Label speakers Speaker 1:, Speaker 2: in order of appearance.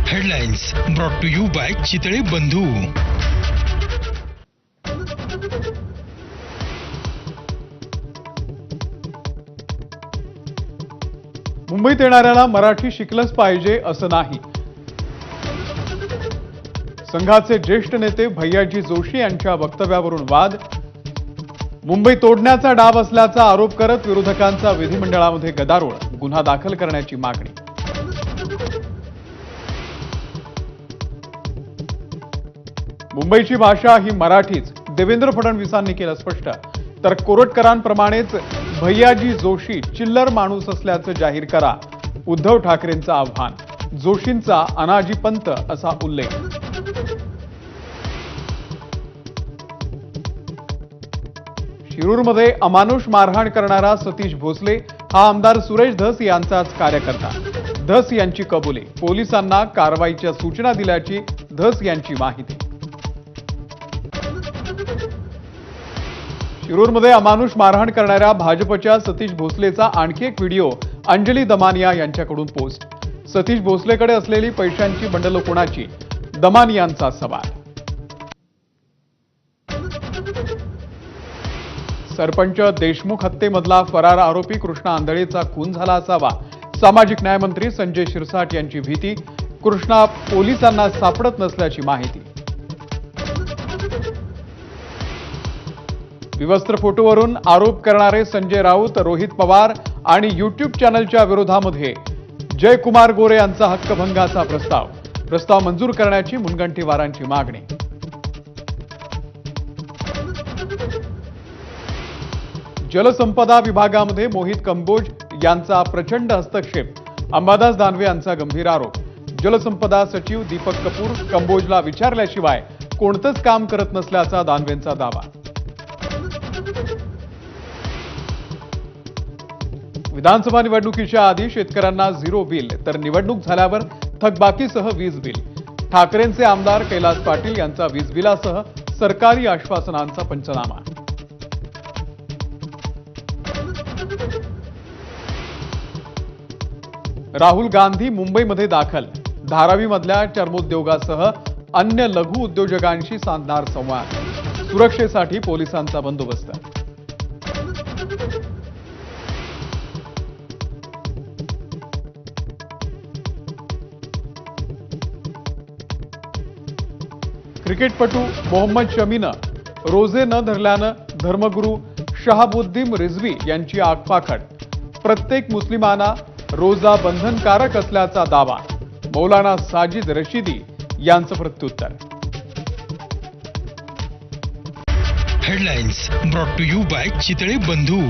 Speaker 1: Headlines brought to you by Chitale Bandhu.
Speaker 2: मुंबईत येणाऱ्याला मराठी शिकलंच पाहिजे असं नाही. संघाचे ज्येष्ठ नेते भैयाजी जोशी यांच्या वक्तव्यावरून वाद. मुंबई तोडण्याचा डाव असल्याचा आरोप करत विरोधकांचा विधिमंडळामध्ये गदारोळ. गुन्हा दाखल करण्याची मागणी. मुंबईची भाषा ही मराठीच, देवेंद्र फडणवीसांनी केलं स्पष्ट. तर कोरटकरांप्रमाणेच भैयाजी जोशी चिल्लर माणूस असल्याचं जाहीर करा, उद्धव ठाकरेंचं आव्हान. जोशींचा अनाजी पंत असा उल्लेख. शिरूरमध्ये अमानुष मारहाण करणारा सतीश भोसले हा आमदार सुरेश धस यांचाच कार्यकर्ता. धस यांची कबुली. पोलिसांना कारवाईच्या सूचना दिल्याची धस यांची माहिती. शिरूरमध्ये अमानुष मारहाण करणाऱ्या भाजपच्या सतीश भोसलेचा आणखी एक व्हिडिओ अंजली दमानिया यांच्याकडून पोस्ट. सतीश भोसलेकडे असलेली पैशांची बंडल कोणाची? दमानियांचा सवाल. सरपंच देशमुख हत्येमधला फरार आरोपी कृष्णा आंधळेचा खून झाला असावा. सामाजिक न्याय मंत्री संजय शिरसाट यांची भीती. कृष्णा पोलिसांना सापडत नसल्याची माहिती. विवस्त्र फोटोवरून आरोप करणारे संजय राऊत, रोहित पवार आणि युट्यूब चॅनलच्या विरोधामध्ये जयकुमार गोरे यांचा हक्कभंगाचा प्रस्ताव मंजूर करण्याची मुनगंटीवारांची मागणी. जलसंपदा विभागामध्ये मोहित कंबोज यांचा प्रचंड हस्तक्षेप. अंबादास दानवे यांचा गंभीर आरोप. जलसंपदा सचिव दीपक कपूर कंबोजला विचारल्याशिवाय कोणतंच काम करत नसल्याचा दानवेंचा दावा. विधानसभा निवडणुकीच्या आधी शेतकऱ्यांना झिरो बिल, तर निवडणूक झाल्यावर थकबाकीसह वीज बिल. ठाकरेंचे आमदार कैलास पाटील यांचा वीज बिलासह सरकारी आश्वासनांचा पंचनामा. राहुल गांधी मुंबईमध्ये दाखल. धारावीमधल्या चर्मोद्योगासह अन्य लघु उद्योजकांशी साधणार संवाद. सुरक्षेसाठी पोलिसांचा बंदोबस्त. क्रिकेटपटू मोहम्मद शमीनं रोजे न धरल्यानं धर्मगुरू शहाबुद्दीन रिझवी यांची आगपाखड. प्रत्येक मुस्लिमांना रोजा बंधनकारक असल्याचा दावा. मौलाना साजिद रशिदी यांचं प्रत्युत्तर.
Speaker 1: Headlines brought to you by Chitale बंधू.